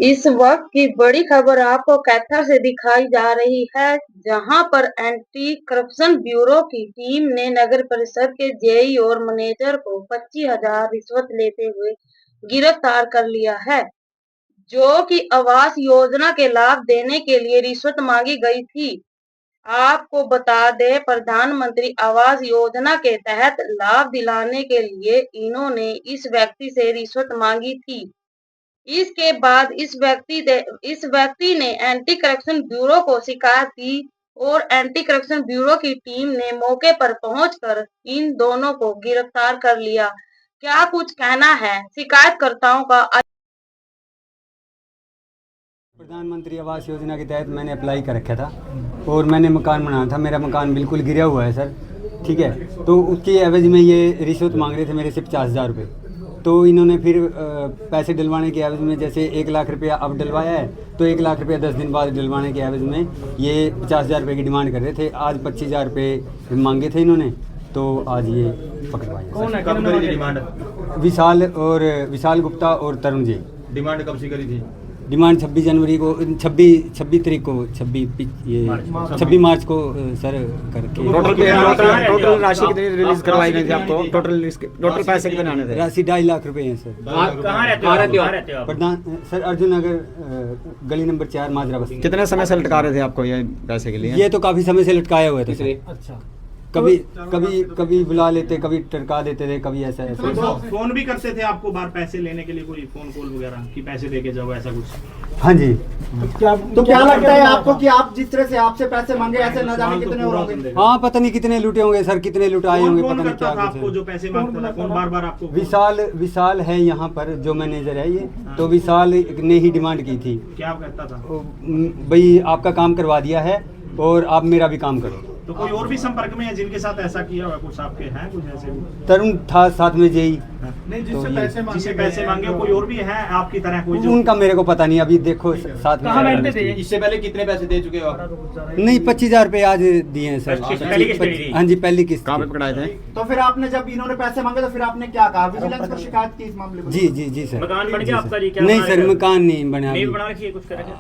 इस वक्त की बड़ी खबर आपको कैथल से दिखाई जा रही है, जहां पर एंटी करप्शन ब्यूरो की टीम ने नगर परिषद के जेई और मैनेजर को 25,000 रिश्वत लेते हुए गिरफ्तार कर लिया है, जो कि आवास योजना के लाभ देने के लिए रिश्वत मांगी गई थी। आपको बता दें, प्रधानमंत्री आवास योजना के तहत लाभ दिलाने के लिए इन्होंने इस व्यक्ति से रिश्वत मांगी थी। इसके बाद इस व्यक्ति ने एंटी करप्शन ब्यूरो को शिकायत दी और एंटी करप्शन ब्यूरो की टीम ने मौके पर पहुंचकर इन दोनों को गिरफ्तार कर लिया। क्या कुछ कहना है शिकायतकर्ताओं का। प्रधानमंत्री आवास योजना के तहत मैंने अप्लाई कर रखा था और मैंने मकान बनाया था। मेरा मकान बिल्कुल गिरा हुआ है सर, ठीक है। तो उसके एवज में ये रिश्वत मांग रहे थे मेरे से 50,000 रुपये। तो इन्होंने फिर पैसे डलवाने के एवज में, जैसे 1 लाख रुपया अब डलवाया है तो 1 लाख रुपया 10 दिन बाद डलवाने के एवज में ये 50,000 रुपये की डिमांड कर रहे थे। आज 25,000 रुपये मांगे थे इन्होंने, तो आज ये पकड़वाए। कौन है, कब करी थी डिमांड? विशाल गुप्ता और तरुण जी। डिमांड कब से करी थी? डिमांड 26 जनवरी को, 26 तारीख को, 26 मार्च को सर करके। टोटल राशि कितनी रिलीज करवाई गई थी आपको? टोटल पैसे कितने आने थे? राशि 2.5 लाख रुपए हैं सर। कहाँ रहते हो? प्रधान सर अर्जुन नगर, गली नंबर 4, माजरा बस्ती। कितने समय से लटका रहे थे आपको ये पैसे के लिए? ये तो काफी समय से लटकाया हुआ था सर। अच्छा, कभी बुला लेते, कभी टरका देते थे, कभी ऐसा। फोन भी करते थे आपको बाहर पैसे लेने के लिए, कोई फोन कॉल वगैरह कि पैसे दे के जाओ, ऐसा कुछ? हाँ जी। तो क्या लगता है आपको कि आप जिस तरह से आपसे पैसे मांगे, ऐसे न जाने कितने और होंगे? हाँ, पता नहीं कितने लुटे होंगे सर, कितने लुटाए होंगे, पता नहीं क्या। आपको जो पैसे मांगता था, कौन बार आपको? विशाल है यहाँ पर जो मैनेजर है ये। तो विशाल ने ही डिमांड की थी। क्या कहता था? भाई आपका काम करवा दिया है और आप मेरा भी काम करो। तो कोई और भी संपर्क में है जिनके साथ ऐसा किया हुआ? कुछ आपके हैं कुछ ऐसे? तरुण था साथ में जेई। नहीं, जिससे पैसे मांगे कोई और भी है आपकी तरह कोई? उनका मेरे को पता नहीं, अभी देखो साथ में। इससे पहले कितने पैसे दे चुके हो आप? नहीं, 25,000 रुपये आज दिए हैं सर। हाँ जी, पहली किस्त। कहाँ पे पकड़ाए थे? तो फिर आपने जब इन्होंने पैसे मांगे तो फिर आपने क्या कहा? विजिलेंस को शिकायत की इस मामले में? जी सर। मकान बन गया आपका? नहीं सर, मकान नहीं बना।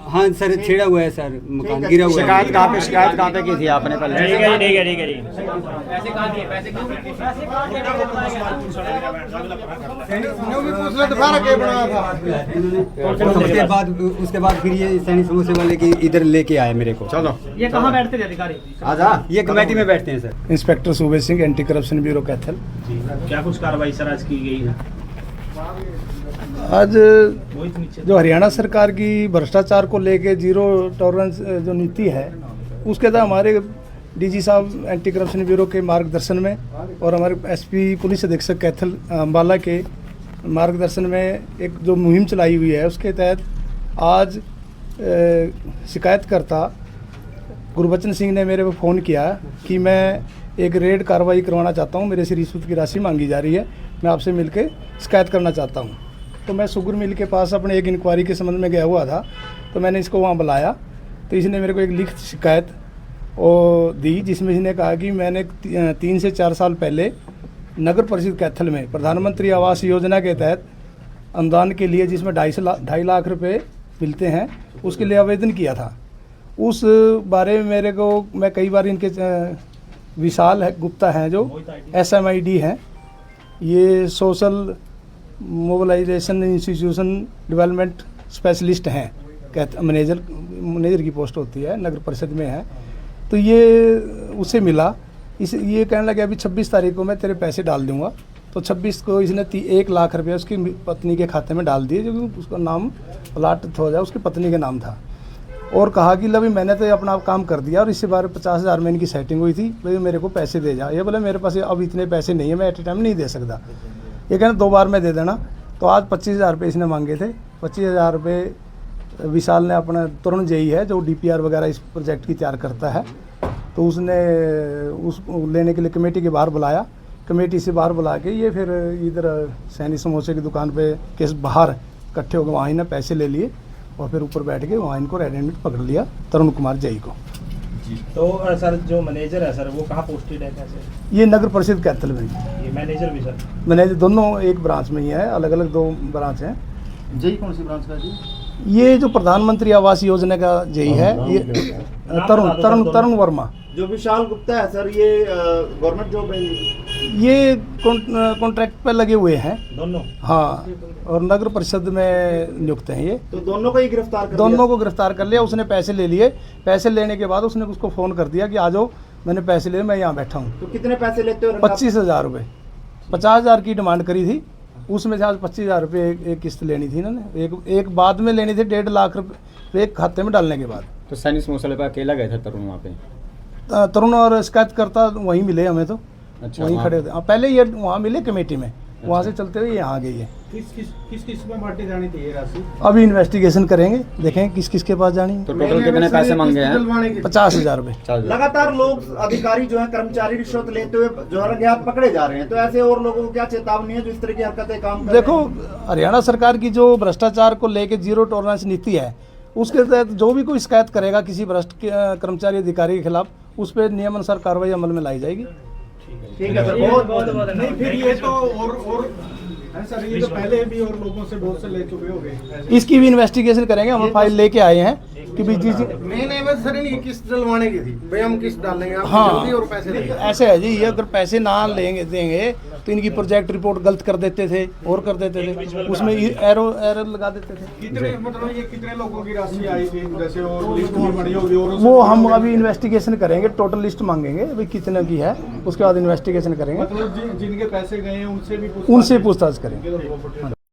हाँ सर, छेड़ा हुआ है सर, मकान गिरा हुआ है। शिकायत कहाँ पे की थी आपने पहले? उसके बाद फिर ये सैनिक समोसे वाले की इधर लेके आए मेरे को। चलो, ये कहाँ बैठते थे अधिकारी? आजा, ये कमेटी में बैठते हैं सर। इंस्पेक्टर सूबे Singh, anti corruption bureau Kaithal. क्या कुछ कार्रवाई सर आज की गई है? आज जो हरियाणा सरकार की भ्रष्टाचार को लेके जीरो टॉलरेंस जो नीति है, उसके तहत हमारे डीजी साहब एंटी करप्शन ब्यूरो के मार्गदर्शन में और हमारे एसपी पुलिस अधीक्षक कैथल अम्बाला के मार्गदर्शन में एक जो मुहिम चलाई हुई है, उसके तहत आज शिकायतकर्ता गुरबचन सिंह ने मेरे को फ़ोन किया कि मैं एक रेड कार्रवाई करवाना चाहता हूं, मेरे से रिश्वत की राशि मांगी जा रही है, मैं आपसे मिलकर शिकायत करना चाहता हूं। तो मैं शुगर मिल के पास अपने एक इंक्वायरी के संबंध में गया हुआ था, तो मैंने इसको वहाँ बुलाया। तो इसने मेरे को एक लिखित शिकायत दी, जिसमें इसने कहा कि मैंने 3 से 4 साल पहले नगर परिषद कैथल में प्रधानमंत्री आवास योजना के तहत अनुदान के लिए, जिसमें 2.5 लाख रुपए मिलते हैं, उसके लिए आवेदन किया था। उस बारे में मेरे को, मैं कई बार इनके विशाल गुप्ता हैं जो SMID हैं, ये social mobilisation institution development specialist हैं, मैनेजर की पोस्ट होती है, नगर परिषद में है। तो ये उसे मिला, ये कहने लगे अभी 26 तारीख को मैं तेरे पैसे डाल दूंगा। तो 26 को इसने 1 लाख रुपया उसकी पत्नी के खाते में डाल दिए, जो कि उसका नाम प्लाट हो जाए उसकी पत्नी के नाम था, और कहा कि लभी मैंने तो अपना काम कर दिया और इससे बारे 50,000 में इनकी सेटिंग हुई थी, भाई मेरे को पैसे दे जा। ये बोले मेरे पास अब इतने पैसे नहीं है, मैं एट ए टाइम नहीं दे सकता। ये कहना 2 बार में दे देना। तो आज 25,000 रुपये इसने मांगे थे। 25,000 रुपये विशाल ने, अपना तरुण जेई है जो DPR वगैरह इस प्रोजेक्ट की तैयार करता है, तो उसने उस लेने के लिए कमेटी के बाहर बुलाया। कमेटी से बाहर बुला के ये फिर इधर सैनिक समोसे की दुकान पे के बाहर इकट्ठे हो गए, वहाँ इन्हें पैसे ले लिए और फिर ऊपर बैठ के वहाँ इनको रेड हैंडेड पकड़ लिया, तरुण कुमार जेई को। तो सर जो मैनेजर है सर वो कहाँ पोस्टेड है कैसे? ये नगर परिषद कैथल में। ये मैनेजर भी सर? मैनेजर दोनों एक ब्रांच में ही है, अलग अलग 2 ब्रांच हैं। जेई कौन सी ब्रांच का जी? ये जो प्रधानमंत्री आवास योजना का जेई है, ये तरुण वर्मा। जो विशाल गुप्ता है सर, ये गवर्नमेंट जॉब है? ये कॉन्ट्रैक्ट पे लगे हुए हैं दोनों? हाँ, और नगर परिषद में नियुक्त हैं ये। तो दोनों को ही गिरफ्तार कर दोनों को गिरफ्तार कर लिया। उसने पैसे ले लिए, पैसे लेने के बाद उसने उसको फ़ोन कर दिया कि आ जाओ, मैंने पैसे लिए, मैं यहाँ बैठा हूँ। तो कितने पैसे लेते हो? 25,000 रुपये। 50,000 की डिमांड करी थी, उसमें से आज 25,000 रुपये एक किस्त लेनी थी इन्होंने, एक बाद में लेनी थी 1.5 लाख रुपये एक खाते में डालने के बाद। तो सैनिक मौसले पर अकेला गए थे तरुण वहाँ पे? तरुण और शिकायतकर्ता वहीं मिले हमें तो। अच्छा, वहीं खड़े थे। पहले ये वहाँ मिले कमेटी में, वहाँ से चलते हुए यहाँ गई है। किस में बांटी जानी थी ये राशि? अभी इन्वेस्टिगेशन करेंगे, देखें किस किस के पास जानी है। तो टोटल कितने पैसे मांगे हैं? 50,000 रुपये। लगातार लोग अधिकारी जो है कर्मचारी रिश्वत लेते हुए जो है अज्ञात पकड़े जा रहे हैं, तो ऐसे और लोगों को क्या चेतावनी है जो इस तरह की हरकतें काम कर देखो, रहे हैं? हरियाणा सरकार की जो भ्रष्टाचार को लेके जीरो टॉलरेंस नीति है, उसके तहत जो भी कोई शिकायत करेगा किसी भ्रष्ट कर्मचारी अधिकारी के खिलाफ, उस पर नियम अनुसार कार्रवाई अमल में लाई जाएगी। ठीक है सर, बहुत बहुत नहीं फिर ये तो और सर ये तो पहले भी और लोगों से बहुत से ले चुके हो गए। इसकी भी इन्वेस्टिगेशन करेंगे। हम फाइल लेके आए हैं कि भी जी नहीं बस सर नहीं किस्त डलवाने की थी भाई, हम किस्त डालेंगे आप हाँ, जल्दी और पैसे देंगे। ऐसे है जी, ये अगर पैसे ना देंगे तो इनकी प्रोजेक्ट रिपोर्ट गलत कर देते थे और कर देते थे, उसमें एरर लगा देते थे। कितने मतलब ये कितने लोगों की राशि आई थी जैसे, और लिस्ट भी बड़ी होगी और वो हम अभी इन्वेस्टिगेशन करेंगे, टोटल लिस्ट मांगेंगे भाई कितने की है, उसके बाद इन्वेस्टिगेशन करेंगे, मतलब जिनके पैसे गए हैं उनसे भी उनसे पूछताछ करेंगे।